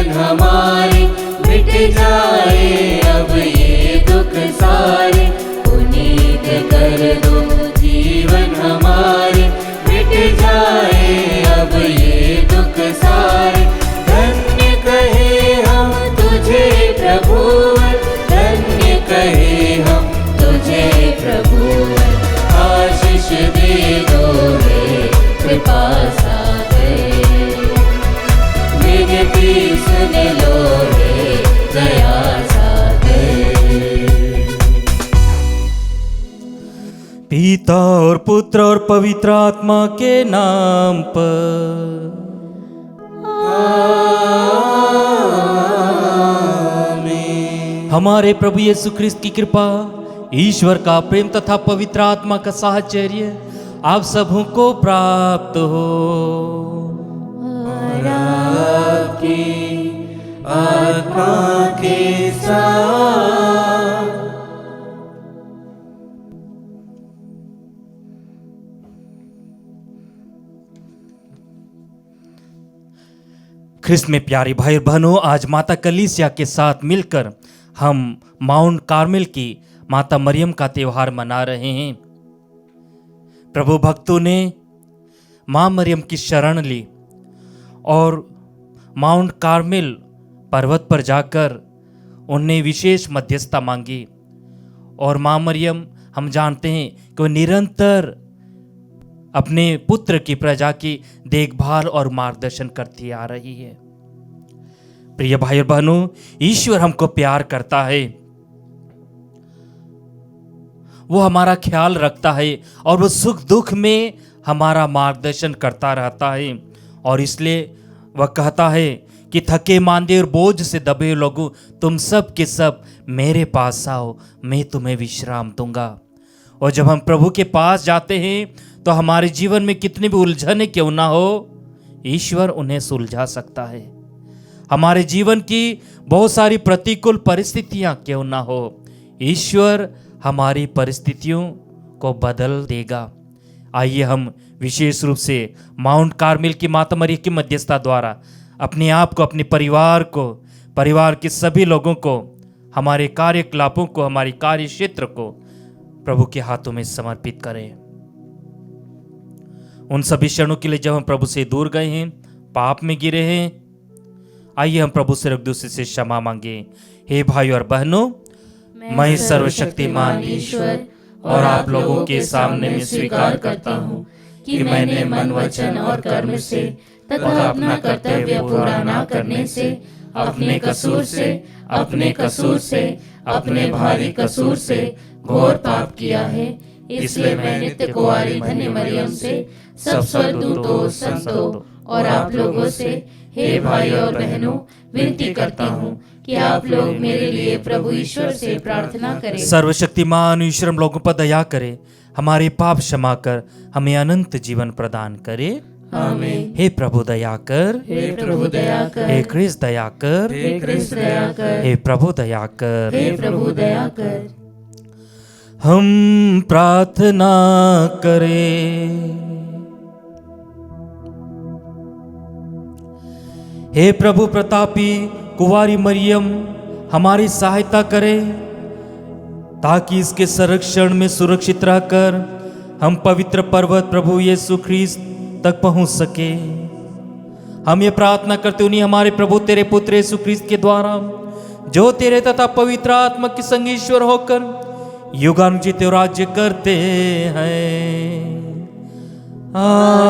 जीवन हमारे मिट जाए अब ये दुख सारे, पुनीत कर दो जीवन हमारे मिट जाए अब ये दुख सारे। धन्य कहे हम तुझे प्रभु, धन्य कहे हम तुझे प्रभु, आशीष दे दो रे कृपा सागर, विनती सुन लो रे दया सागर। पिता और पुत्र और पवित्र आत्मा के नाम पर आमीन। हमारे प्रभु यीशु ख्रिस्त की कृपा, ईश्वर का प्रेम तथा पवित्र आत्मा का साहचर्य आप सबों को प्राप्त हो। और आपकी आत्मा के साथ। ख्रिस्त में प्यारे भाई बहनों, आज माता कलीसिया के साथ मिलकर हम माउंट कार्मेल की माता मरियम का त्यौहार मना रहे हैं। प्रभु भक्तों ने मां मरियम की शरण ली और माउंट कार्मेल पर्वत पर जाकर उन्हें विशेष मध्यस्थता मांगी। और मां मरियम, हम जानते हैं कि वो निरंतर अपने पुत्र की प्रजा की देखभाल और मार्गदर्शन करती आ रही है। प्रिय भाई और बहनों, ईश्वर हमको प्यार करता है, वो हमारा ख्याल रखता है और वो सुख दुख में हमारा मार्गदर्शन करता रहता है। और इसलिए वह कहता है कि थके मांदे और बोझ से दबे लोगों, तुम सब के सब मेरे पास आओ, मैं तुम्हें विश्राम दूंगा। और जब हम प्रभु के पास जाते हैं तो हमारे जीवन में कितनी भी उलझने क्यों ना हो, ईश्वर उन्हें सुलझा सकता है। हमारे जीवन की बहुत सारी प्रतिकूल परिस्थितियां क्यों ना हो, ईश्वर हमारी परिस्थितियों को बदल देगा। आइए हम विशेष रूप से माउंट कार्मेल की माता मरियम की मध्यस्थता द्वारा अपने आप को, अपने परिवार को, परिवार के सभी लोगों को, हमारे कार्यकलापों को, हमारे कार्य क्षेत्र को प्रभु के हाथों में समर्पित करें। उन सभी क्षणों के लिए जब हम प्रभु से दूर गए हैं, पाप में गिरे हैं, आइए हम प्रभु से एक दूसरे से क्षमा मांगे। हे भाई और बहनों, मैं सर्वशक्तिमान ईश्वर और आप लोगों के सामने में स्वीकार करता हूँ कि मैंने मन, वचन और कर्म से तथा अपना कर्तव्य पूरा न करने से, अपने कसूर से, अपने भारी कसूर से घोर पाप किया है। इसलिए मैं नित्य कुंवारी धन्य मरियम से, सब स्वर्गदूतों, संतों और आप लोगों से, हे भाई और बहनों, विनती करता हूँ कि आप लोग मेरे लिए प्रभु ईश्वर से प्रार्थना करें। सर्वशक्तिमान ईश्वर हम लोगों पर दया करे, हमारे पाप क्षमा कर हमें अनंत जीवन प्रदान करे। आमीन। हे प्रभु दया कर, हे प्रभु दया कर, हे क्रिस्त दया कर, हे क्रिस्त दया कर, हे प्रभु दया कर, हे प्रभु दया कर। हम प्रार्थना करें। हे प्रभु प्रतापी कुंवारी मरियम, हमारी सहायता करें ताकि इसके संरक्षण में सुरक्षित रहकर हम पवित्र पर्वत प्रभु यीशु ख्रिस्त तक पहुंच सके। हम ये प्रार्थना करते उन्हीं हमारे प्रभु तेरे पुत्र यीशु ख्रिस्त के द्वारा, जो तेरे तथा पवित्र आत्मा के संग ईश्वर होकर युगानुचित राज्य करते हैं। आमीन।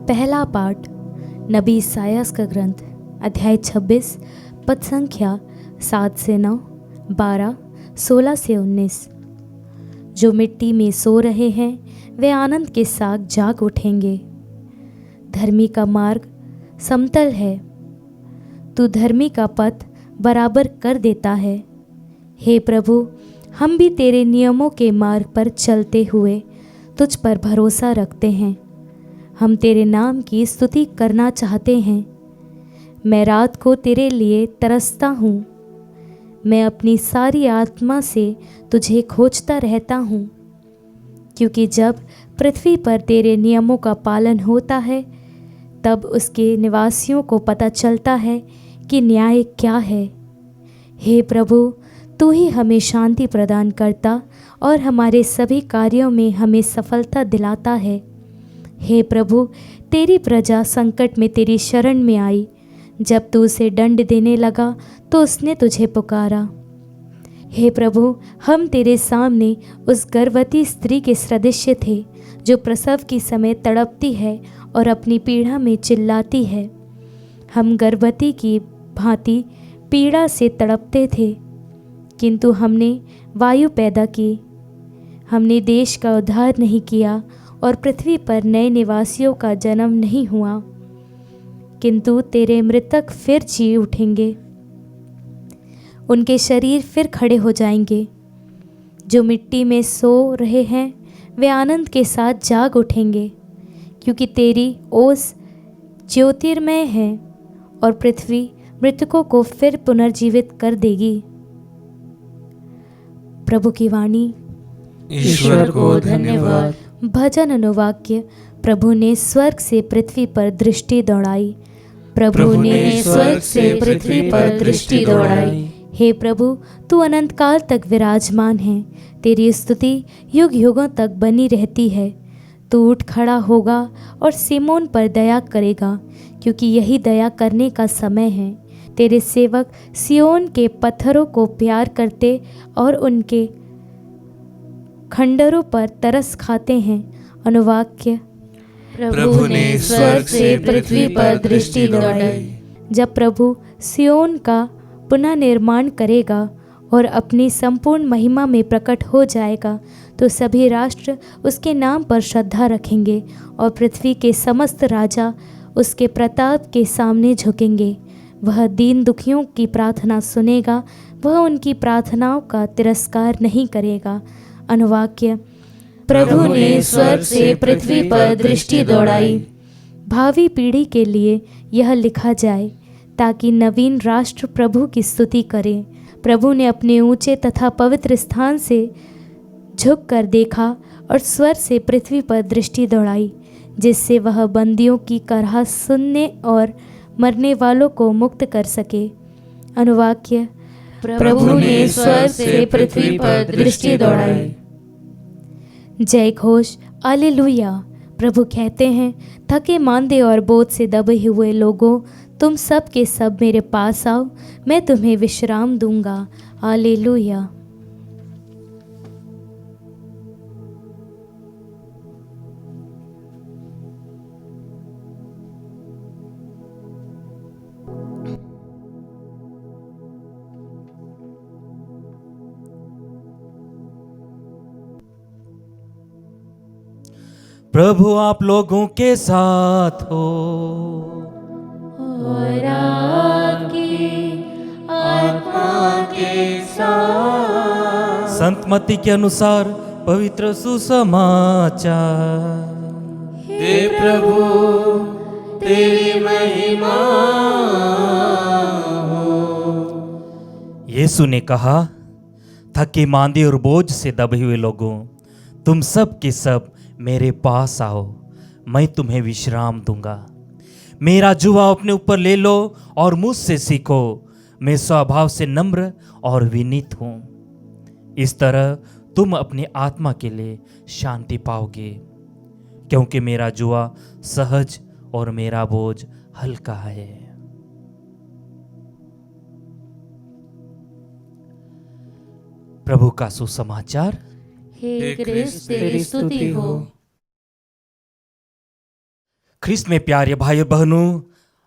पहला पाठ नबी इसायास का ग्रंथ, अध्याय 26, पद संख्या 7 से 9, 12, 16 से 19। जो मिट्टी में सो रहे हैं वे आनंद के साथ जाग उठेंगे। धर्मी का मार्ग समतल है, तू धर्मी का पथ बराबर कर देता है। हे प्रभु, हम भी तेरे नियमों के मार्ग पर चलते हुए तुझ पर भरोसा रखते हैं। हम तेरे नाम की स्तुति करना चाहते हैं। मैं रात को तेरे लिए तरसता हूँ। मैं अपनी सारी आत्मा से तुझे खोजता रहता हूँ, क्योंकि जब पृथ्वी पर तेरे नियमों का पालन होता है तब उसके निवासियों को पता चलता है कि न्याय क्या है। हे प्रभु, तू ही हमें शांति प्रदान करता और हमारे सभी कार्यों में हमें सफलता दिलाता है। हे प्रभु, तेरी प्रजा संकट में तेरी शरण में आई। जब तू उसे दंड देने लगा तो उसने तुझे पुकारा। हे प्रभु, हम तेरे सामने उस गर्भवती स्त्री के सदृश थे जो प्रसव के समय तड़पती है और अपनी पीड़ा में चिल्लाती है। हम गर्भवती की भांति पीड़ा से तड़पते थे, किंतु हमने वायु पैदा की। हमने देश का उद्धार नहीं किया और पृथ्वी पर नए निवासियों का जन्म नहीं हुआ, किंतु तेरे मृतक फिर जी उठेंगे। उनके शरीर फिर खड़े हो जाएंगे। जो मिट्टी में सो रहे हैं वे आनंद के साथ जाग उठेंगे, क्योंकि तेरी ओस ज्योतिर्मय है और पृथ्वी मृतकों को फिर पुनर्जीवित कर देगी। प्रभु की वाणी। ईश्वर को धन्यवाद। भजन अनुवाक्य। प्रभु ने स्वर्ग से पृथ्वी पर दृष्टि दौड़ाई। प्रभु ने स्वर्ग से पृथ्वी पर दृष्टि दौड़ाई। हे प्रभु, तू अनंत काल तक विराजमान है। तेरी स्तुति युग युगों तक बनी रहती है। तू उठ खड़ा होगा और सिमोन पर दया करेगा, क्योंकि यही दया करने का समय है। तेरे सेवक सियोन के पत्थरों को प्यार करते और उनके खंडरों पर तरस खाते हैं। अनुवाक्य। प्रभु ने स्वर्ग से पृथ्वी पर दृष्टि दौड़ाई। जब प्रभु सियोन का पुनः निर्माण करेगा और अपनी संपूर्ण महिमा में प्रकट हो जाएगा तो सभी राष्ट्र उसके नाम पर श्रद्धा रखेंगे और पृथ्वी के समस्त राजा उसके प्रताप के सामने झुकेंगे। वह दीन दुखियों की प्रार्थना सुनेगा, वह उनकी प्रार्थनाओं का तिरस्कार नहीं करेगा। अनुवाक्य। प्रभु ने स्वर्ग से पृथ्वी पर दृष्टि दौड़ाई। भावी पीढ़ी के लिए यह लिखा जाए ताकि नवीन राष्ट्र प्रभु की स्तुति करें। प्रभु ने अपने ऊंचे तथा पवित्र स्थान से झुक कर देखा और स्वर से पृथ्वी पर दृष्टि दौड़ाई, जिससे वह बंदियों की कराहत सुनने और मरने वालों को मुक्त कर सके। अनुवाक्य। प्रभु ने स्वर्ग से पृथ्वी पर दृष्टि दौड़ाई। जय घोष। हालेलुया। प्रभु कहते हैं, थके मांदे और बोझ से दबे हुए लोगों, तुम सब के सब मेरे पास आओ, मैं तुम्हें विश्राम दूंगा। हालेलुया। प्रभु आप लोगों के साथ हो और आपकी आत्मा के साथ। संत मत्ती के अनुसार पवित्र सुसमाचार। हे प्रभु, तेरी महिमा हो। यीशु ने कहा, थके मांदे और बोझ से दबे हुए लोगों, तुम सब के सब मेरे पास आओ, मैं तुम्हें विश्राम दूंगा। मेरा जुआ अपने ऊपर ले लो और मुझसे सीखो, मैं स्वभाव से नम्र और विनीत हूं। इस तरह तुम अपनी आत्मा के लिए शांति पाओगे, क्योंकि मेरा जुआ सहज और मेरा बोझ हल्का है। प्रभु का सुसमाचार। हे क्रिस्त, तेरी स्तुति हो। ख्रिस्त में प्यारे भाई बहनों,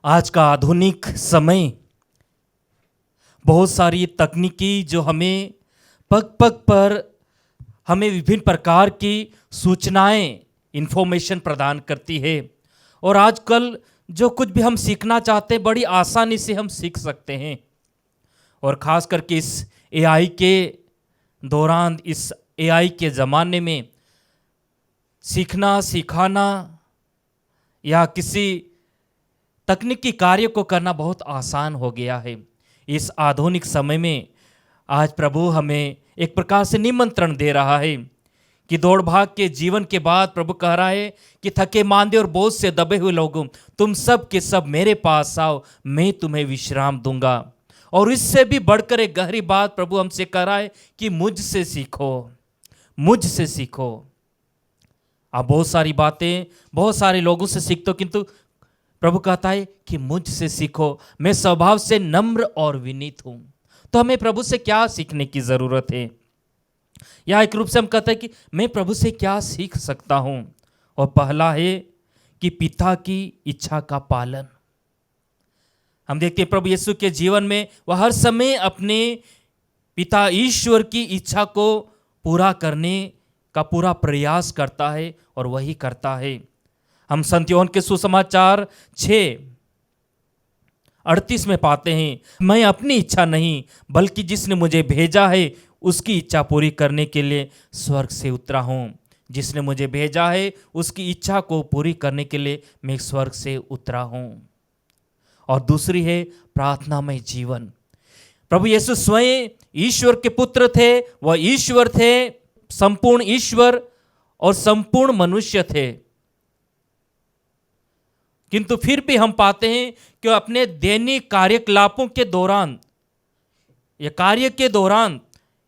आज का आधुनिक समय बहुत सारी तकनीकी जो हमें पग पग पर हमें विभिन्न प्रकार की सूचनाएं, इंफॉर्मेशन प्रदान करती है। और आजकल जो कुछ भी हम सीखना चाहते हैं बड़ी आसानी से हम सीख सकते हैं। और ख़ास करके इस एआई के दौरान, इस एआई के ज़माने में सीखना, सिखाना या किसी तकनीकी कार्य को करना बहुत आसान हो गया है। इस आधुनिक समय में आज प्रभु हमें एक प्रकार से निमंत्रण दे रहा है कि दौड़ भाग के जीवन के बाद प्रभु कह रहा है कि थके मांदे और बोझ से दबे हुए लोगों, तुम सब के सब मेरे पास आओ, मैं तुम्हें विश्राम दूंगा। और इससे भी बढ़कर एक गहरी बात प्रभु हमसे कह रहा है कि मुझसे सीखो, मुझसे सीखो। आप बहुत सारी बातें बहुत सारे लोगों से सीखते हो, किंतु प्रभु कहता है कि मुझसे सीखो, मैं स्वभाव से नम्र और विनीत हूं। तो हमें प्रभु से क्या सीखने की जरूरत है? या एक रूप से हम कहते हैं कि मैं प्रभु से क्या सीख सकता हूं? और पहला है कि पिता की इच्छा का पालन। हम देखते हैं प्रभु यीशु के जीवन में वह हर समय अपने पिता ईश्वर की इच्छा को पूरा करने का पूरा प्रयास करता है और वही करता है। हम संत योहन के सुसमाचार 6:38 में पाते हैं, मैं अपनी इच्छा नहीं बल्कि जिसने मुझे भेजा है उसकी इच्छा पूरी करने के लिए स्वर्ग से उतरा हूँ। जिसने मुझे भेजा है उसकी इच्छा को पूरी करने के लिए मैं स्वर्ग से उतरा हूँ। और दूसरी है प्रार्थनामय जीवन। प्रभु यीशु स्वयं ईश्वर के पुत्र थे, वह ईश्वर थे, संपूर्ण ईश्वर और संपूर्ण मनुष्य थे, किंतु फिर भी हम पाते हैं कि अपने दैनिक कार्यकलापों के दौरान या कार्य के दौरान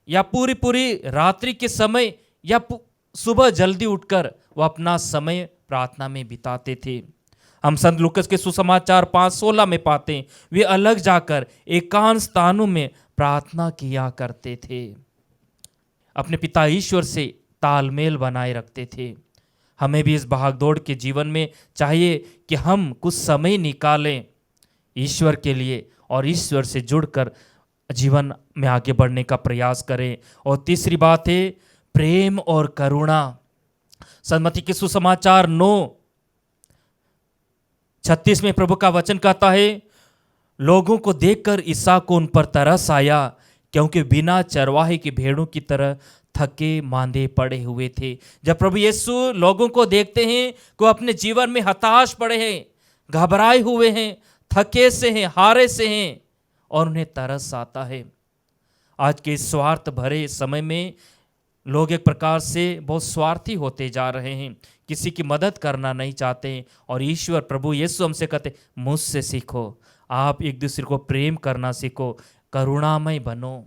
या पूरी पूरी रात्रि के समय या सुबह जल्दी उठकर वह अपना समय प्रार्थना में बिताते थे। हम संत लूकस के सुसमाचार 5:16 में पाते हैं, वे अलग जाकर एकांत स्थानों में प्रार्थना किया करते थे, अपने पिता ईश्वर से तालमेल बनाए रखते थे। हमें भी इस भागदौड़ के जीवन में चाहिए कि हम कुछ समय निकालें ईश्वर के लिए और ईश्वर से जुड़कर जीवन में आगे बढ़ने का प्रयास करें। और तीसरी बात है प्रेम और करुणा। संत मत्ती के सुसमाचार 9:36 में प्रभु का वचन कहता है, लोगों को देखकर ईसा को उन पर तरस आया क्योंकि बिना चरवाहे की भेड़ों की तरह थके मांदे पड़े हुए थे। जब प्रभु यीशु लोगों को देखते हैं कि अपने जीवन में हताश पड़े हैं, घबराए हुए हैं, थके से हैं, हारे से हैं, और उन्हें तरस आता है। आज के स्वार्थ भरे समय में लोग एक प्रकार से बहुत स्वार्थी होते जा रहे हैं, किसी की मदद करना नहीं चाहते हैं। और ईश्वर प्रभु यीशु हमसे कहते, मुझसे सीखो, आप एक दूसरे को प्रेम करना सीखो, करुणामय बनो।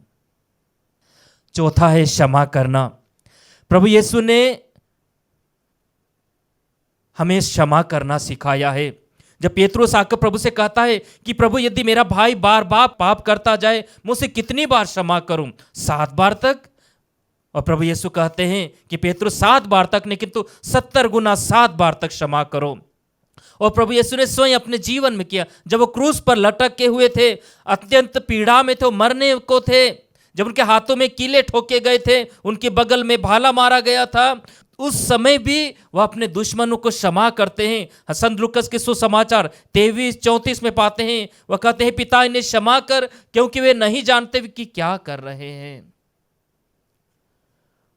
चौथा है क्षमा करना। प्रभु यीशु ने हमें क्षमा करना सिखाया है। जब पेतरुस आकर प्रभु से कहता है कि प्रभु यदि मेरा भाई बार बार पाप करता जाए, मुझसे कितनी बार क्षमा करूं? 7 बार तक। और प्रभु यीशु कहते हैं कि पेतरुस 7 बार तक नहीं किंतु 70 गुना 7 बार तक क्षमा करो। और प्रभु यीशु ने स्वयं अपने जीवन में किया। जब वो क्रूस पर लटके हुए थे, अत्यंत पीड़ा में थे, मरने को थे, जब उनके हाथों में कीले ठोके गए थे, उनके बगल में भाला मारा गया था, उस समय भी वह अपने दुश्मनों को क्षमा करते हैं। संत लूकस के सुसमाचार 23:34 में पाते हैं, वह कहते हैं, पिता इन्हें क्षमा कर क्योंकि वे नहीं जानते कि क्या कर रहे हैं।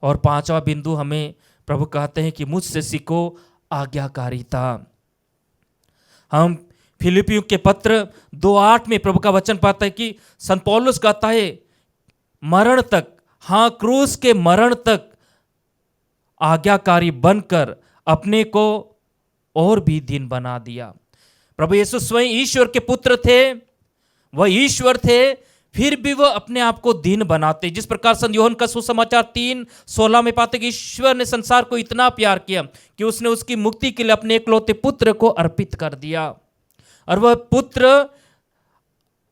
और 5वां बिंदु हमें प्रभु कहते हैं कि मुझसे सीखो आज्ञाकारिता। हम फिलिपियों के पत्र 2:8 में प्रभु का वचन पाते हैं कि संत पौलुस कहता है, मरण तक, हाँ क्रूस के मरण तक आज्ञाकारी बनकर अपने को और भी दीन बना दिया। प्रभु यीशु स्वयं ईश्वर के पुत्र थे, वह ईश्वर थे, फिर भी वह अपने आप को दीन बनाते। जिस प्रकार संत यूहन्ना का सुसमाचार 3:16 में पाते कि ईश्वर ने संसार को इतना प्यार किया कि उसने उसकी मुक्ति के लिए अपने एकलौते पुत्र को अर्पित कर दिया। और वह पुत्र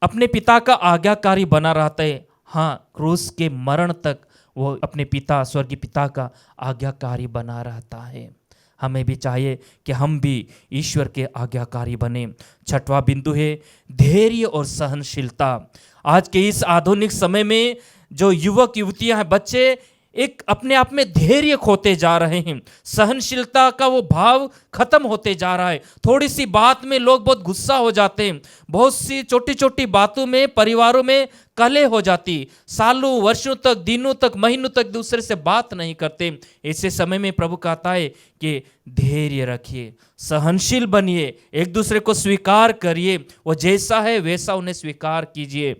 अपने पिता का आज्ञाकारी बना रहता है। हाँ, क्रूस के मरण तक वो अपने पिता, स्वर्गीय पिता का आज्ञाकारी बना रहता है। हमें भी चाहिए कि हम भी ईश्वर के आज्ञाकारी बने। 6वां बिंदु है धैर्य और सहनशीलता। आज के इस आधुनिक समय में जो युवक युवतियां हैं, बच्चे एक अपने आप में धैर्य खोते जा रहे हैं, सहनशीलता का वो भाव खत्म होते जा रहा है। थोड़ी सी बात में लोग बहुत गुस्सा हो जाते हैं, बहुत सी छोटी छोटी बातों में परिवारों में कलह हो जाती, सालों वर्षों तक, दिनों तक, महीनों तक दूसरे से बात नहीं करते। ऐसे समय में प्रभु कहता है कि धैर्य रखिए, सहनशील बनिए, एक दूसरे को स्वीकार करिए, वो जैसा है वैसा उन्हें स्वीकार कीजिए।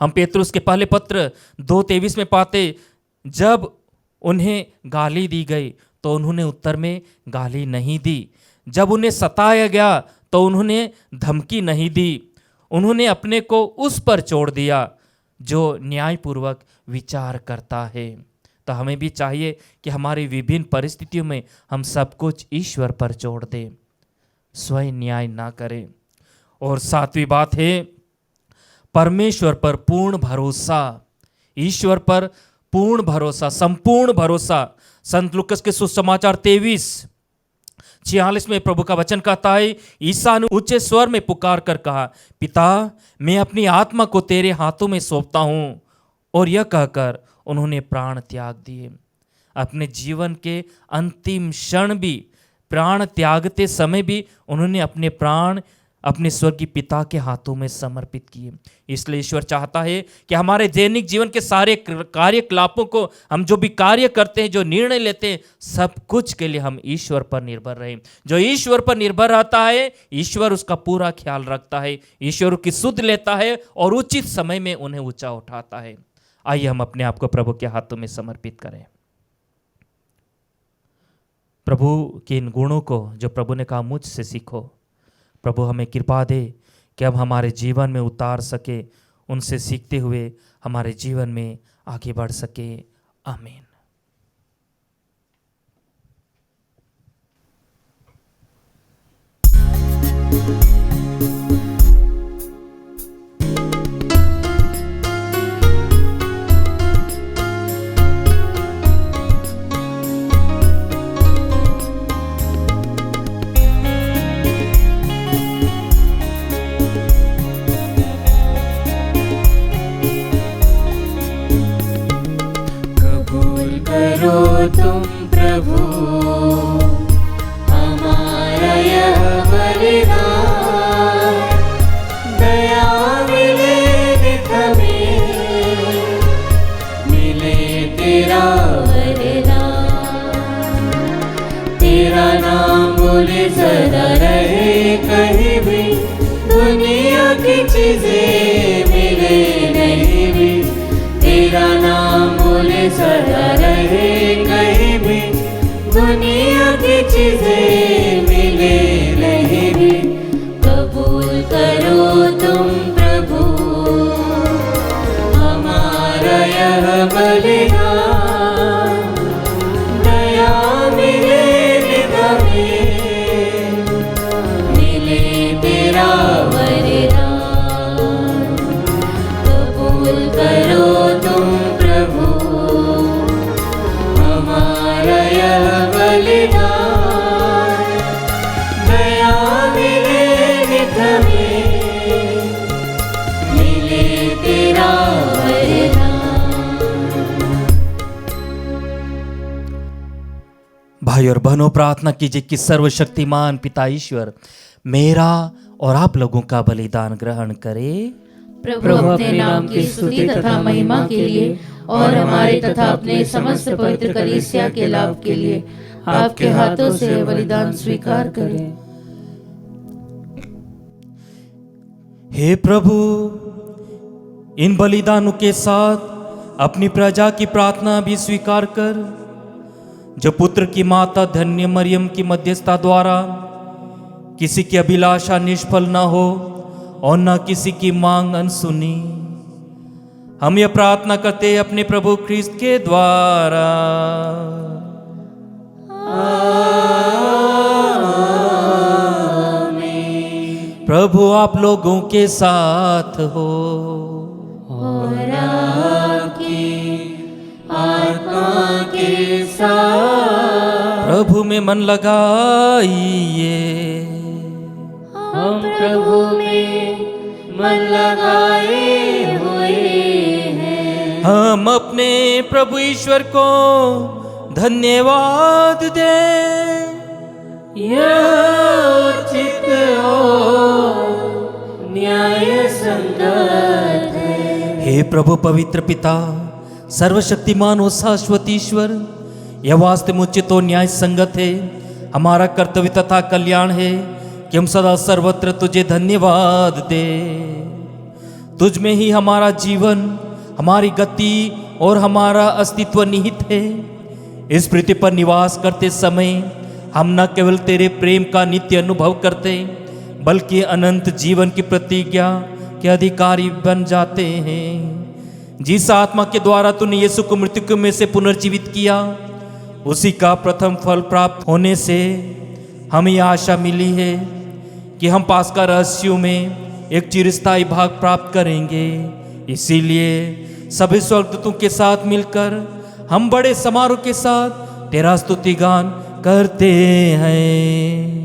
हम पेतरुस के पहले पत्र 2:23 में पाते, जब उन्हें गाली दी गई तो उन्होंने उत्तर में गाली नहीं दी, जब उन्हें सताया गया तो उन्होंने धमकी नहीं दी, उन्होंने अपने को उस पर छोड़ दिया जो न्यायपूर्वक विचार करता है। तो हमें भी चाहिए कि हमारी विभिन्न परिस्थितियों में हम सब कुछ ईश्वर पर छोड़ दें, स्वयं न्याय ना करें। और सातवीं बात है परमेश्वर पर पूर्ण भरोसा, ईश्वर पर पूर्ण भरोसा, संपूर्ण भरोसा। संत लूकास के सुसमाचार 23:46 में प्रभु का वचन कहता है, ईसा ने ऊंचे स्वर में पुकार कर कहा, पिता मैं अपनी आत्मा को तेरे हाथों में सौंपता हूं। और यह कहकर उन्होंने प्राण त्याग दिए। अपने जीवन के अंतिम क्षण भी, प्राण त्यागते समय भी उन्होंने अपने प्राण अपने स्वर्गीय पिता के हाथों में समर्पित किए। इसलिए ईश्वर चाहता है कि हमारे दैनिक जीवन के सारे कार्यकलापों को, हम जो भी कार्य करते हैं, जो निर्णय लेते हैं, सब कुछ के लिए हम ईश्वर पर निर्भर रहें। जो ईश्वर पर निर्भर रहता है, ईश्वर उसका पूरा ख्याल रखता है, ईश्वर की सुध लेता है और उचित समय में उन्हें ऊंचा उठाता है। आइए हम अपने आप को प्रभु के हाथों में समर्पित करें। प्रभु के इन गुणों को जो प्रभु ने कहा मुझसे सीखो, प्रभु हमें कृपा दे कि अब हमारे जीवन में उतार सके, उनसे सीखते हुए हमारे जीवन में आगे बढ़ सके। आमीन। तुम प्रभु हमारा यह बलिदान, दया मिले नित में, मिले तेरा वरदान। तेरा नाम बोले सदा रहे कहीं भी, दुनिया की चीजें मिले नहीं भी। तेरा नाम बोले सदा रहे कहीं भी, दुनिया की चीजें मिले नहीं भी। कबूल करो तुम प्रभु हमारा यह बलिदान, दया मिले नित में, मिले तेरा वरदान। कबूल करो तुम प्रभु हमारा यह बलिदान, दया मिले नित में, मिले तेरा वरदान। भाई और बहनों, प्रार्थना कीजिए कि सर्वशक्तिमान पिता ईश्वर मेरा और आप लोगों का बलिदान ग्रहण करे। प्रभु अपने नाम की स्तुति तथा महिमा के लिए और हमारे तथा अपने समस्त पवित्र कलीसिया के लाभ के लिए आपके हाथों से बलिदान स्वीकार करें। हे प्रभु, इन बलिदानों के साथ अपनी प्रजा की प्रार्थना भी स्वीकार कर, जो पुत्र की माता धन्य मरियम की मध्यस्थता द्वारा किसी की अभिलाषा निष्फल न हो और न किसी की मांग अनसुनी। हम यह प्रार्थना करते हैं अपने प्रभु ख्रिस्त के द्वारा। आमीन। प्रभु आप लोगों के साथ हो और आपकी आत्मा के साथ। प्रभु में मन लगाइए, हम प्रभु में मन लगाए हुए हैं। हम अपने प्रभु ईश्वर को धन्यवाद दें। यह उचित और न्याय संगत है। हे प्रभु पवित्र पिता, सर्वशक्तिमान और शाश्वत ईश्वर, यह वास्तव उचित और न्याय संगत है, हमारा कर्तव्य तथा कल्याण है कि हम सदा सर्वत्र तुझे धन्यवाद दे। तुझ में ही हमारा जीवन, हमारी गति और हमारा अस्तित्व निहित है। इस पृथ्वी पर निवास करते समय हम न केवल तेरे प्रेम का नित्य अनुभव करते, बल्कि अनंत जीवन की प्रतिज्ञा के अधिकारी बन जाते हैं। जिस आत्मा के द्वारा तूने यीशु को मृत्यु में से पुनर्जीवित किया, उसी का प्रथम फल प्राप्त होने से हमें यह आशा मिली है कि हम पास्का रहस्यों में एक चिरस्थायी भाग प्राप्त करेंगे। इसीलिए सभी स्वर्गदूतों के साथ मिलकर हम बड़े समारोह के साथ तेरा स्तुति गान करते हैं।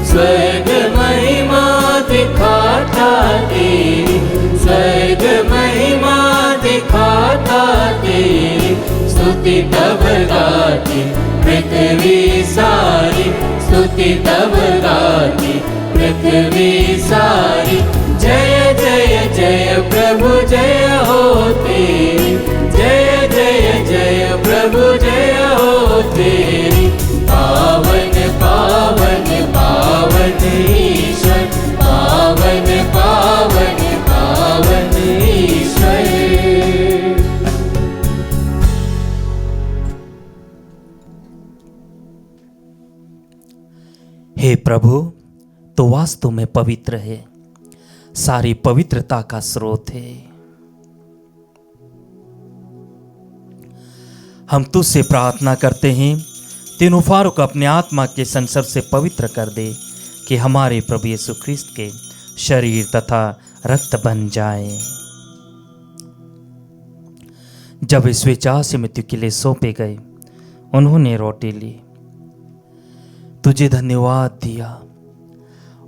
स्वर्ग महिमा दिखाता तेरी, स्वर्ग महिमा दिखाता तेरी, स्तुति तब गाती पृथ्वी सारी, स्तुति तब गाती पृथ्वी सारी। जय जय जय प्रभु जय हो तेरी, जय जय जय प्रभु जय हो तेरी। पावन पावन पावन ईश्वर, पावन पावन पावन ईश्वर। हे प्रभु, तो वास्तव में पवित्र है, सारी पवित्रता का स्रोत है। हम तुझसे प्रार्थना करते हैं, तीनों फारों को अपने आत्मा के संसर्ग से पवित्र कर दे कि हमारे प्रभु यीशु ख्रिस्त के शरीर तथा रक्त बन जाए। जब वे स्वेच्छा से मृत्यु के लिए सौंपे गए, उन्होंने रोटी ली, तुझे धन्यवाद दिया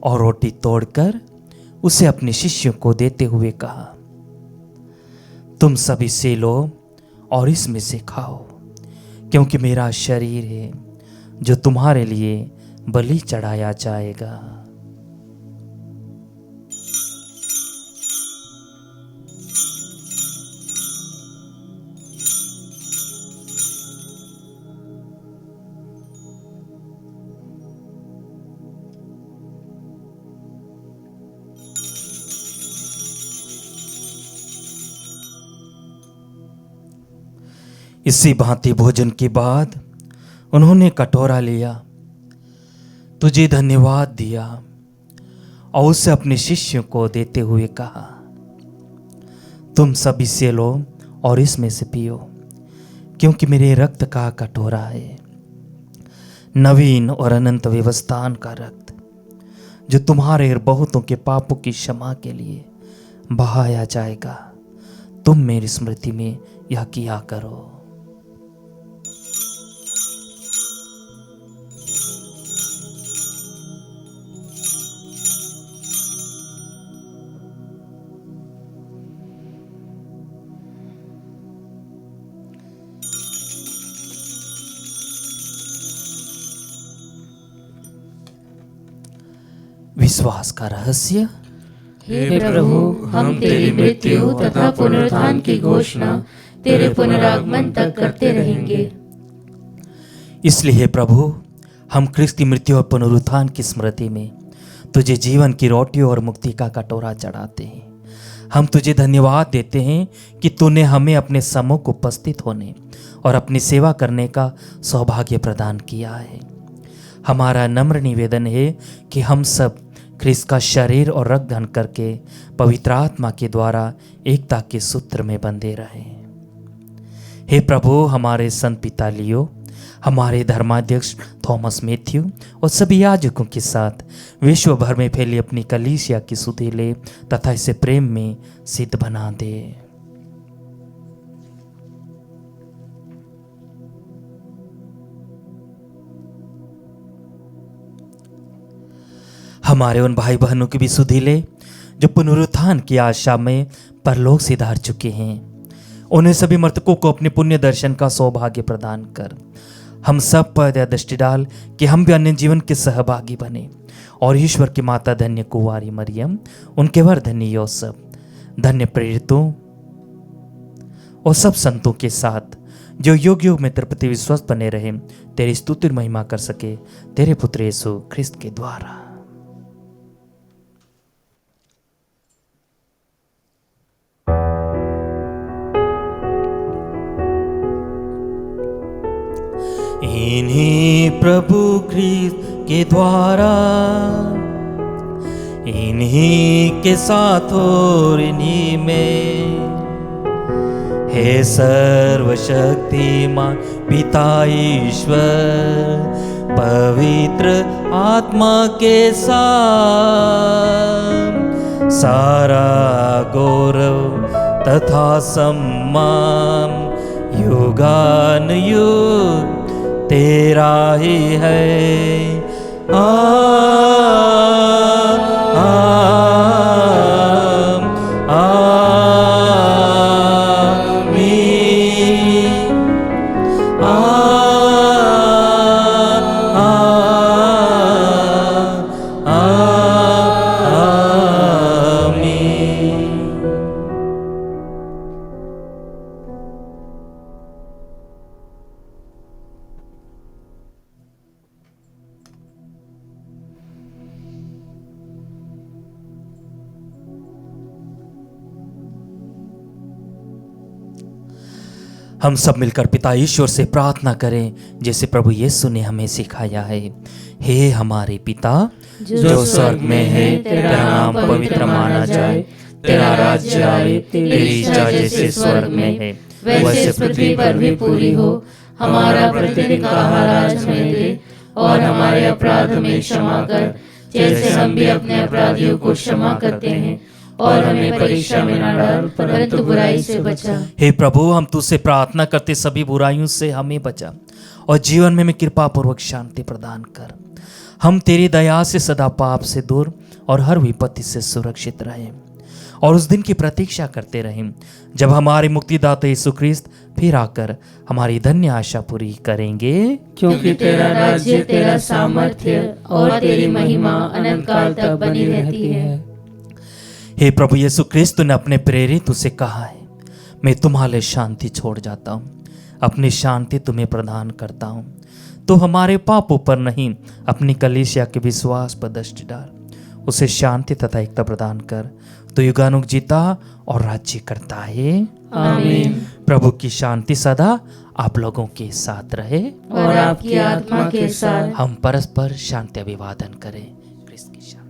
और रोटी तोड़कर उसे अपने शिष्यों को देते हुए कहा, तुम सभी से लो और इसमें से खाओ, क्योंकि मेरा शरीर है जो तुम्हारे लिए बलि चढ़ाया जाएगा। इसी भांति भोजन के बाद उन्होंने कटोरा लिया, तुझे धन्यवाद दिया और उसे अपने शिष्यों को देते हुए कहा, तुम सभी से लो और इसमें से पियो, क्योंकि मेरे रक्त का कटोरा है, नवीन और अनंत व्यवस्थान का रक्त, जो तुम्हारे और बहुतों के पापों की क्षमा के लिए बहाया जाएगा। तुम मेरी स्मृति में यह किया करो। विश्वास का रहस्य। हे प्रभु, हम तेरी मृत्यु तथा पुनरुत्थान की घोषणा तेरे पुनरागमन तक करते रहेंगे। इसलिए हे प्रभु, हम ख्रिस्त की मृत्यु और पुनरुत्थान की स्मृति में तुझे जीवन की रोटी और मुक्ति का कटोरा चढ़ाते हैं। हम तुझे धन्यवाद देते हैं कि तूने हमें अपने सम्मुख उपस्थित होने और अपनी सेवा करने का सौभाग्य प्रदान किया है। हमारा नम्र निवेदन है कि हम सब ख्रिस्त का शरीर और रक्त धन करके पवित्र आत्मा के द्वारा एकता के सूत्र में बंधे रहे। हे प्रभु, हमारे संत पिता लियो, हमारे धर्माध्यक्ष थॉमस मैथ्यू और सभी याजकों के साथ विश्व भर में फैली अपनी कलीसिया की सुधि ले तथा इसे प्रेम में सिद्ध बना दे। हमारे उन भाई बहनों की भी सुधि ले जो पुनरुत्थान की आशा में परलोक से धार चुके हैं। उन्हें सभी मृतकों को अपने पुण्य दर्शन का सौभाग्य प्रदान कर हम सब पर दया दृष्टि डाल कि हम भी अन्य जीवन के सहभागी बने और ईश्वर की माता धन्य कुंवारी मरियम, उनके वर धन्य योसेफ, धन्य प्रेरितों और सब संतों के साथ जो युग युग में तेरे प्रति विश्वस्त बने रहे, तेरी स्तुति और महिमा कर सके तेरे पुत्र यीशु ख्रिस्त के द्वारा। इन्हीं प्रभु ख्रिस्त के द्वारा, इन्हीं के साथ और इन्हीं में, हे सर्वशक्तिमान पिता ईश्वर, पवित्र आत्मा के साथ सारा गौरव तथा सम्मान युगान युग तेरा ही है। हम सब मिलकर पिता ईश्वर से प्रार्थना करें जैसे प्रभु यीशु ने हमें सिखाया है। हे हमारे पिता जो स्वर्ग में है, तेरा नाम पवित्र माना जाए, तेरा राज्य आए, तेरी इच्छा जैसे स्वर्ग में है वैसे पृथ्वी पर भी पूरी हो। हमारा प्रतिदिन का आहार आज हमें दे और हमारे अपराध में क्षमा कर जैसे हम भी अपने अपराधियों को क्षमा करते हैं, और हमें परीक्षा में न डाल परंतु बुराई से बचा। हे प्रभु, हम तुझसे प्रार्थना करते सभी बुराइयों से हमें बचा और जीवन में कृपा पूर्वक शांति प्रदान कर। हम तेरी दया से सदा पाप से दूर और हर विपत्ति से सुरक्षित रहें और उस दिन की प्रतीक्षा करते रहें जब हमारे मुक्तिदाता यीशु ख्रिस्त फिर आकर हमारी धन्य आशा पूरी करेंगे। क्योंकि तेरा राज्य, तेरा सामर्थ्य और तेरी महिमा अनंत काल तक बनी रहती है। हे प्रभु यीशु ख्रिस्त ने अपने प्रेरित से कहा है, मैं तुम्हारे शांति छोड़ जाता हूँ, अपनी शांति तुम्हें प्रदान करता हूँ। तो हमारे पापों पर नहीं, अपनी कलीसिया के विश्वास पर दृष्टि डाल, उसे शांति तथा एकता प्रदान कर। तो युगानुग जीता और राज्य करता है। आमीन। प्रभु की शांति सदा आप लोगों के साथ रहे और आपकी आत्मा के साथ। हम परस्पर शांति अभिवादन करें। ख्रिस्त की शांति।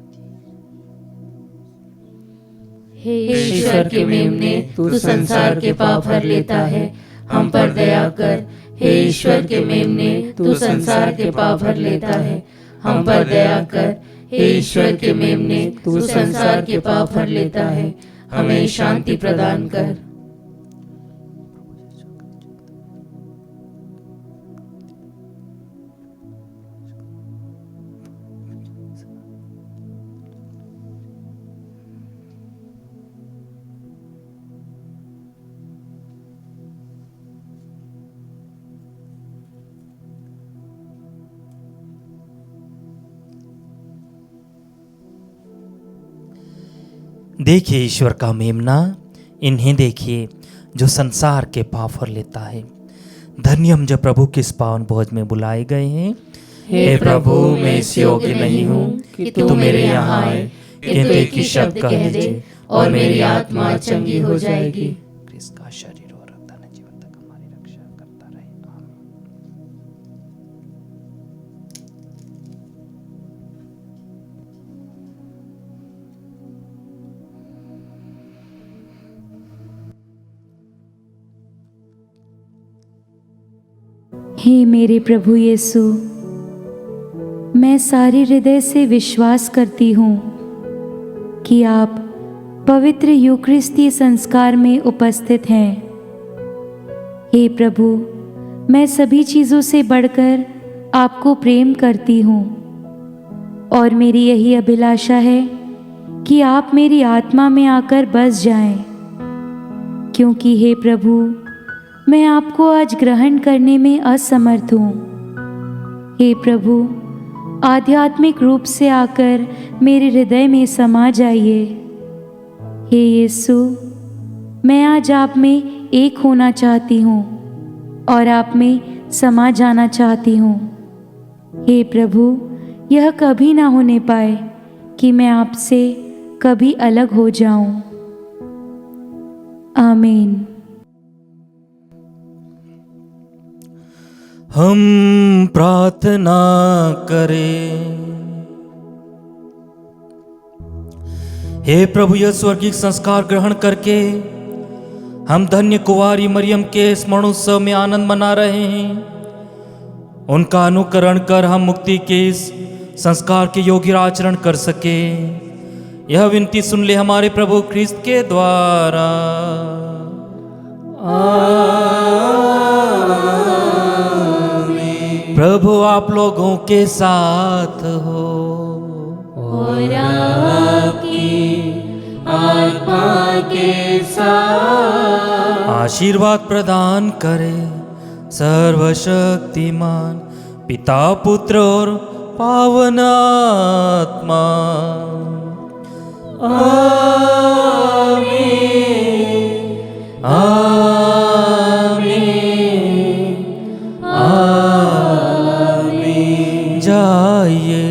हे ईश्वर के मेमने, तू संसार के पाप हर लेता है, हम पर दया कर। हे ईश्वर के मेमने, तू संसार के पाप हर लेता है, हम पर दया कर। हे ईश्वर के मेमने, तू संसार के पाप हर लेता है, हमें शांति प्रदान कर। देखिए ईश्वर का मेमना, इन्हें देखिए जो संसार के पाप हर लेता है। धन्य हम जो प्रभु के इस पावन भोज में बुलाए गए हैं। हे प्रभु, मैं इस योग्य नहीं हूँ कि तू मेरे यहाँ आए, किंतु एक ही शब्द कह दे और मेरी आत्मा चंगी हो जाएगी। ख्रिस्त का शरीर और रक्त धन्य जीवन तक हमारी रक्षा करता रहे। आमीन। हे मेरे प्रभु यीशु, मैं सारे हृदय से विश्वास करती हूँ कि आप पवित्र यूकरिस्ती संस्कार में उपस्थित हैं। हे प्रभु, मैं सभी चीज़ों से बढ़कर आपको प्रेम करती हूँ और मेरी यही अभिलाषा है कि आप मेरी आत्मा में आकर बस जाएं, क्योंकि हे प्रभु, मैं आपको आज ग्रहण करने में असमर्थ हूँ। हे प्रभु, आध्यात्मिक रूप से आकर मेरे हृदय में समा जाइए। हे यीशु, मैं आज आप में एक होना चाहती हूँ और आप में समा जाना चाहती हूँ। हे प्रभु, यह कभी ना होने पाए कि मैं आपसे कभी अलग हो जाऊं। आमीन। हम प्रार्थना करें। हे प्रभु, यह स्वर्गीय संस्कार ग्रहण करके हम धन्य कुंवारी मरियम के स्मरणोत्सव में आनंद मना रहे हैं। उनका अनुकरण कर हम मुक्ति के इस संस्कार के योग्य आचरण कर सके, यह विनती सुन ले हमारे प्रभु ख्रिस्त के द्वारा। प्रभु आप लोगों के साथ हो और आपकी आत्मा के साथ। आशीर्वाद प्रदान करे सर्वशक्तिमान पिता, पुत्र और पावन आत्मा। आमीन आमीन आमीन। जाइए,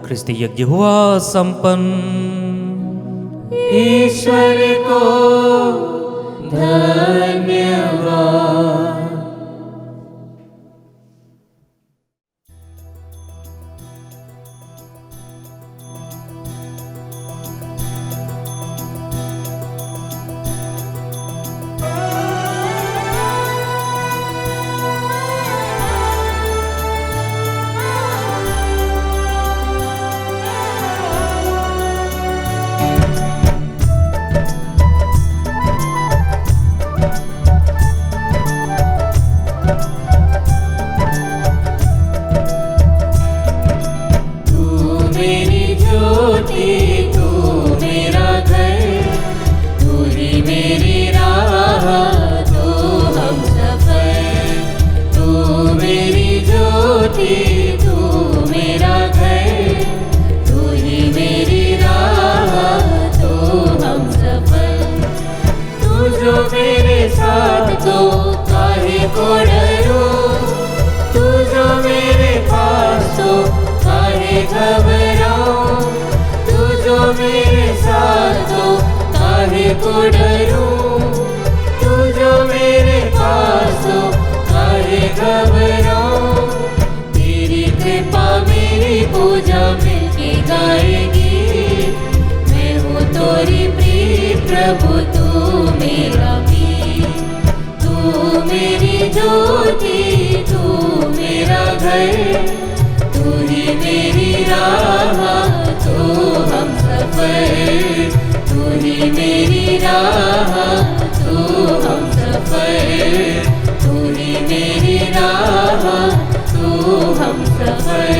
ख्रिस्ती यज्ञ हुआ संपन्न। ईश्वर को धन्यवाद। तेरी कृपा मेरी पूजा मिलके गाएगी। मैं हूँ तोरी प्रिय प्रभु, तू मेरा वीर, तू मेरी ज्योति, तू मेरा घर, तू ही मेरी राह, तू हम सफर, तू ही मेरी राह, तू हम सफर, तू ही मेरी राह, तू हम सफर।